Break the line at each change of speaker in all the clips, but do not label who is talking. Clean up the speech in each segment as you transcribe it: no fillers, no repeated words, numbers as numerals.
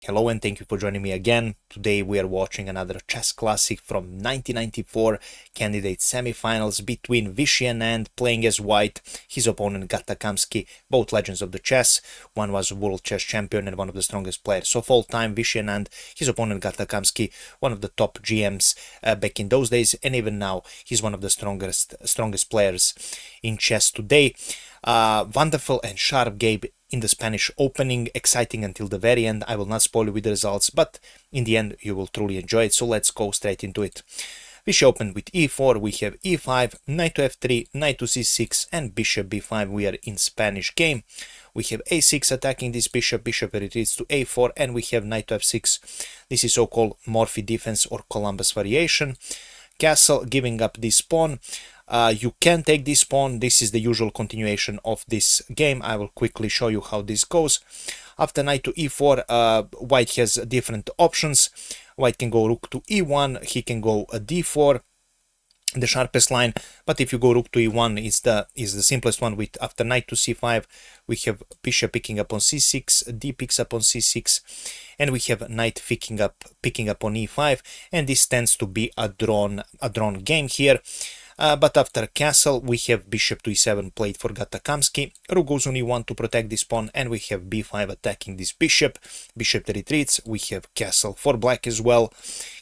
Hello and thank you for joining me again. Today we are watching another chess classic from 1994 candidate semifinals between Vishy and playing as white, his opponent Gatakamsky, both legends of the chess. One was world chess champion and one of the strongest players of all time, Vishy, and his opponent Gatakamsky, one of the top GMs back in those days, and even now he's one of the strongest players in chess today. Wonderful and sharp game in the Spanish opening, exciting until the very end. I will not spoil you with the results, but in the end you will truly enjoy it, so let's go straight into it. Vishy opened with e4, we have e5, knight to f3, knight to c6, and bishop b5. We are in Spanish game. We have a6 attacking this bishop, bishop retreats to a4, and we have knight to f6. This is so-called Morphy defense or Columbus variation. Castle giving up this pawn. You can take this pawn. This is the usual continuation of this game. I will quickly show you how this goes. After knight to e4, white has different options. White can go rook to e1, he can go d4, the sharpest line, but if you go rook to e1 is the simplest one. With after knight to c5 we have bishop picking up on c6, d picks up on c6, and we have knight picking up on e5, and this tends to be a drawn game here. But after castle we have bishop to e7 played for Gatakamsky, rook goes on e1 to protect this pawn, and we have b5 attacking this bishop, bishop retreats, we have castle for black as well.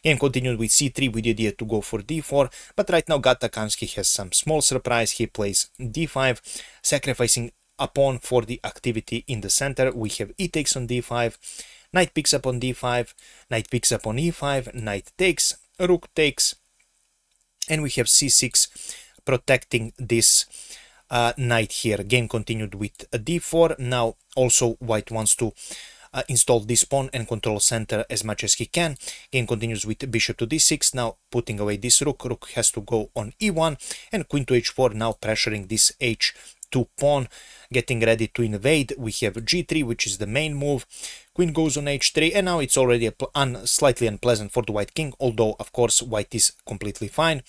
Game continued with c3 with the idea to go for d4, but right now Gatakamsky has some small surprise. He plays d5, sacrificing a pawn for the activity in the center. We have e takes on d5, knight picks up on d5, knight picks up on e5, knight takes, rook takes, and we have c6 protecting this knight here. Game continued with d4. Now also white wants to install this pawn and control center as much as he can. Game continues with bishop to d6. Now putting away this rook. Rook has to go on e1, and queen to h4, now pressuring this h2 pawn, getting ready to invade. We have g3, which is the main move. Queen goes on h3, and now it's already slightly unpleasant for the white king, although of course white is completely fine.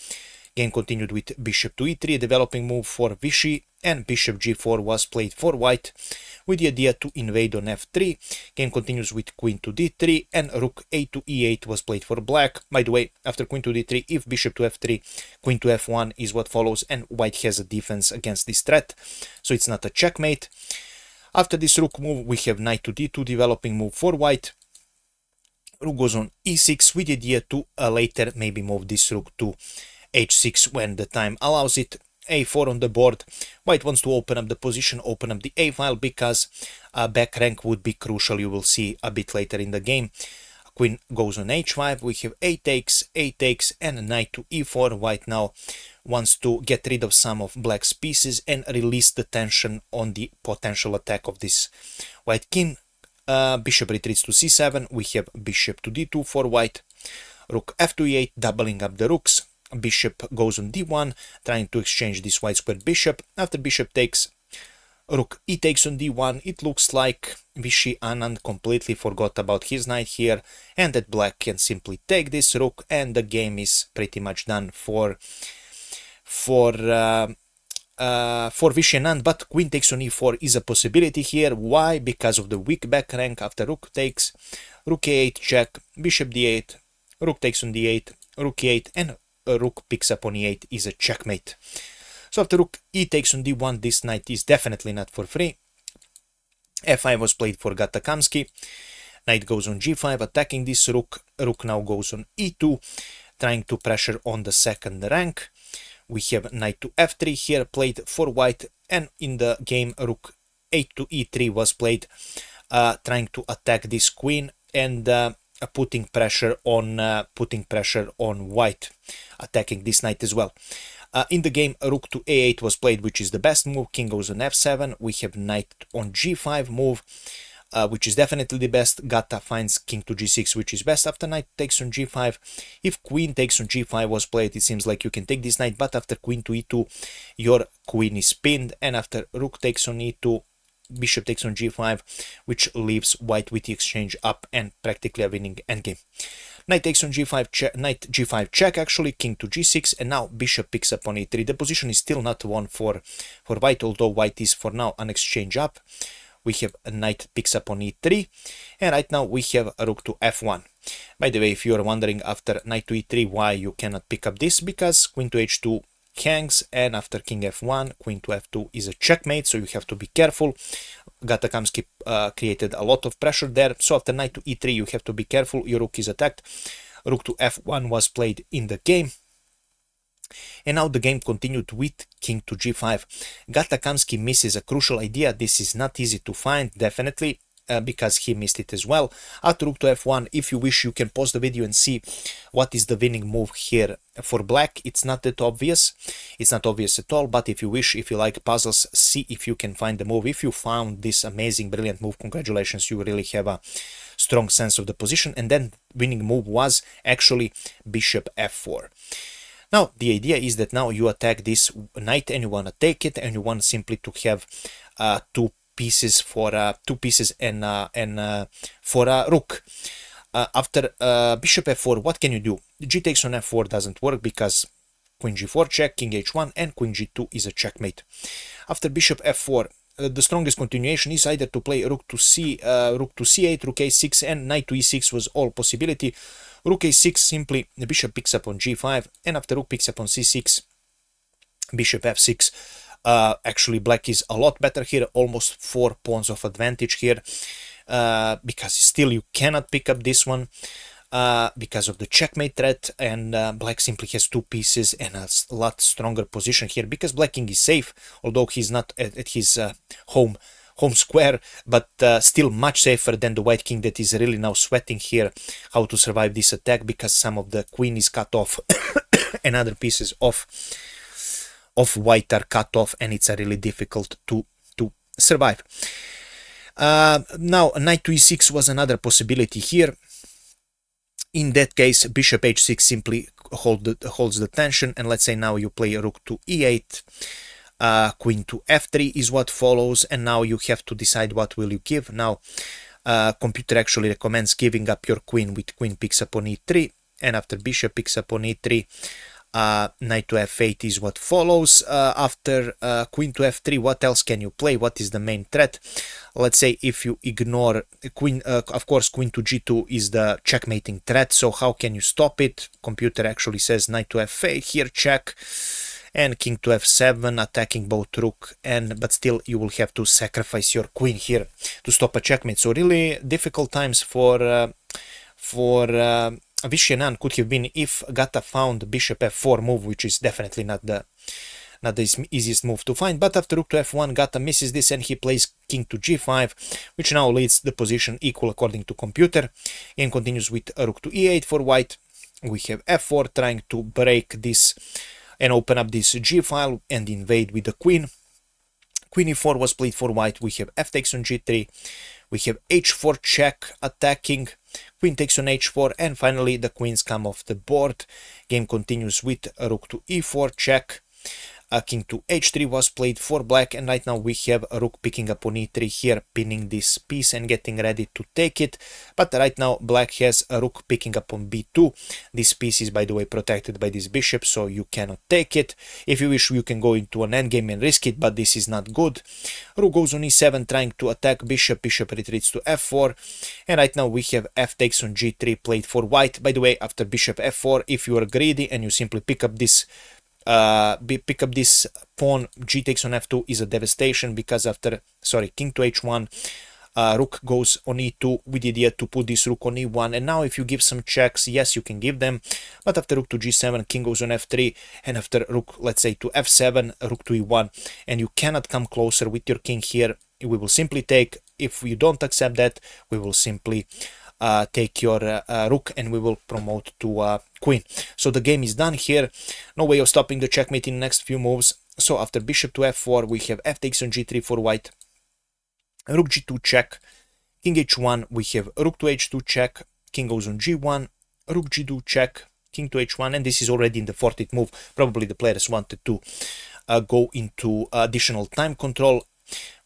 Game continued with bishop to e3, a developing move for Vishy, and bishop g4 was played for white with the idea to invade on f3. Game continues with queen to d3, and rook a to e8 was played for black. By the way, after queen to d3, if bishop to f3, queen to f1 is what follows, and white has a defense against this threat, so it's not a checkmate. After this rook move, we have knight to d2, developing move for white. Rook goes on e6 with the idea to later maybe move this rook to h6 when the time allows it. a4 on the board. White wants to open up the position, open up the a file, because back rank would be crucial. You will see a bit later in the game. Queen goes on h5. We have a takes, and knight to e4. White now wants to get rid of some of black's pieces and release the tension on the potential attack of this white king. Bishop retreats to c7. We have bishop to d2 for white. Rook f to e8, doubling up the rooks. Bishop goes on d1, trying to exchange this white square bishop. After bishop takes, rook e takes on d1. It looks like Vishy Anand completely forgot about his knight here, and that black can simply take this rook, and the game is pretty much done for Vishy Anand. But queen takes on e4 is a possibility here. Why? Because of the weak back rank. After rook takes, rook a8 check, bishop d8, rook takes on d8, rook e8, and rook picks up on e8 is a checkmate. So after rook e takes on d1, this knight is definitely not for free. f5 was played for Gatakamsky. Knight goes on g5, attacking this rook. Rook now goes on e2, trying to pressure on the second rank. We have knight to f3 here played for white, and in the game rook 8 to e3 was played, trying to attack this queen and putting pressure on white, attacking this knight as well. In the game, rook to a8 was played, which is the best move. King goes on f7. We have knight on g5 move, which is definitely the best. Gata finds king to g6, which is best. After knight takes on g5, if queen takes on g5 was played, it seems like you can take this knight, but after queen to e2, your queen is pinned, and after rook takes on e2, bishop takes on g5, which leaves white with the exchange up and practically a winning endgame. Knight takes on g5 check, knight g5 check actually, king to g6, and now bishop picks up on e3. The position is still not won for white, although white is for now an exchange up. we have a knight picks up on e3, and right now we have a rook to f1. By the way, if you are wondering after knight to e3 why you cannot pick up this, because queen to h2 hangs, and after king f1, queen to f2 is a checkmate, so you have to be careful. Gatakamsky created a lot of pressure there, so after knight to e3 you have to be careful, your rook is attacked. Rook to f1 was played in the game. And now the game continued with king to g5. Gatakamsky misses a crucial idea. This is not easy to find, definitely, because he missed it as well. After rook to f1, if you wish, you can pause the video and see what is the winning move here for black. It's not that obvious. It's not obvious at all, but if you wish, if you like puzzles, see if you can find the move. If you found this amazing, brilliant move, congratulations, you really have a strong sense of the position. And then winning move was actually bishop f4. Now, the idea is that now you attack this knight and you want to take it, and you want simply to have two pieces and for a rook. After bishop f4, what can you do? G takes on f4 doesn't work because queen g4 check, king h1, and queen g2 is a checkmate. After bishop f4, the strongest continuation is either to play rook to c8, rook a6, and knight to e6 was all possibility. Rook a6, simply the bishop picks up on g5, and after rook picks up on c6, bishop f6. Actually, black is a lot better here, almost 4 pawns of advantage here, because still you cannot pick up this one because of the checkmate threat, and black simply has 2 pieces and a lot stronger position here, because black king is safe, although he's not at his home square, but still much safer than the white king that is really now sweating here how to survive this attack, because some of the queen is cut off and other pieces of white are cut off, and it's really difficult to survive. Now knight to e6 was another possibility here. In that case, bishop h6 simply holds the tension, and let's say now you play rook to e8. Queen to f3 is what follows, and now you have to decide what will you give. Now computer actually recommends giving up your queen with queen picks up on e3, and after bishop picks up on e3, knight to f8 is what follows. After queen to f3, what else can you play? What is the main threat? Let's say if you ignore queen, of course queen to g2 is the checkmating threat, so how can you stop it? Computer actually says knight to f8 here, check, and king to f7, attacking both rook, but still you will have to sacrifice your queen here to stop a checkmate. So really difficult times for Vishy could have been if Gata found bishop f4 move, which is definitely not the easiest move to find. But after rook to f1, Gata misses this, and he plays king to g5, which now leads the position equal according to computer. Game continues with rook to e8 for white. We have f4 trying to break this and open up this g file and invade with the queen. Queen e4 was played for white. We have f takes on g3. We have h4 check attacking. Queen takes on h4, and finally the queens come off the board. Game continues with rook to e4 check. King to h3 was played for black, and right now we have a rook picking up on e3 here, pinning this piece and getting ready to take it. But right now black has a rook picking up on b2. This piece is, by the way, protected by this bishop, so you cannot take it. If you wish, you can go into an endgame and risk it, but this is not good. Rook goes on e7 trying to attack bishop. Bishop retreats to f4, and right now we have f takes on g3 played for white. By the way, after bishop f4, if you are greedy and you simply pick up this pawn, g takes on f2 is a devastation, because after king to h1, rook goes on e2 with the idea to put this rook on e1, and now if you give some checks, yes, you can give them, but after rook to g7, king goes on f3, and after rook, let's say, to f7, rook to e1, and you cannot come closer with your king here. We will simply take. If you don't accept that, we will simply take your rook, and we will promote to queen. So the game is done here. No way of stopping the checkmate in the next few moves. So after bishop to f4, we have f takes on g3 for white, rook g2 check, king h1, we have rook to h2 check, king goes on g1, rook g2 check, king to h1, and this is already in the 14th move. Probably the players wanted to go into additional time control.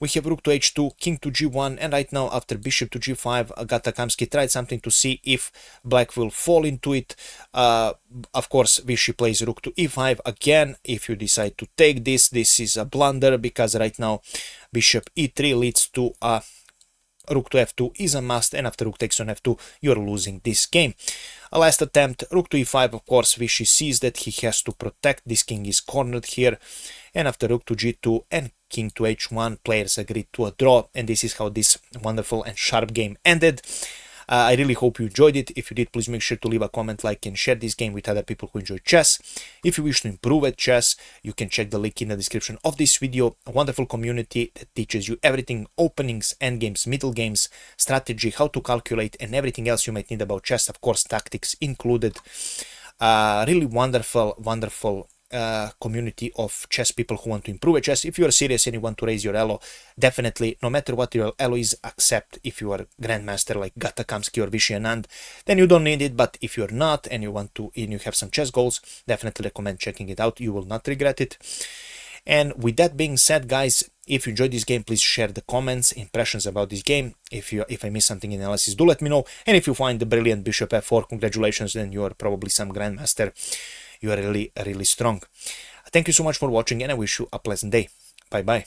we have rook to h2, king to g1, and right now after bishop to g5, Agata Kamsky tried something to see if black will fall into it. Of course, Vishy plays rook to e5 again. If you decide to take this, this is a blunder, because right now bishop e3 leads to a rook to f2 is a must, and after rook takes on f2, you're losing this game. A last attempt, rook to e5, of course, Vishy sees that he has to protect, this king is cornered here, and after rook to g2 and king to h1, players agreed to a draw, and this is how this wonderful and sharp game ended. I really hope you enjoyed it. If you did, please make sure to leave a comment, like, and share this game with other people who enjoy chess. If you wish to improve at chess, you can check the link in the description of this video. A wonderful community that teaches you everything: openings, endgames, middle games, strategy, how to calculate, and everything else you might need about chess, of course, tactics included. Really wonderful community of chess people who want to improve at chess. If you are serious and you want to raise your elo, definitely, no matter what your elo is, accept. If you are grandmaster like Agata Kamsky or Vishy Anand, then you don't need it. But if you're not and you want to, and you have some chess goals, definitely recommend checking it out. You will not regret it. And with that being said, guys, if you enjoyed this game, please share the comments, impressions about this game. If I miss something in analysis, do let me know. And if you find the brilliant bishop f4, congratulations, then you are probably some grandmaster. You are really strong. Thank you so much for watching, and I wish you a pleasant day. Bye bye.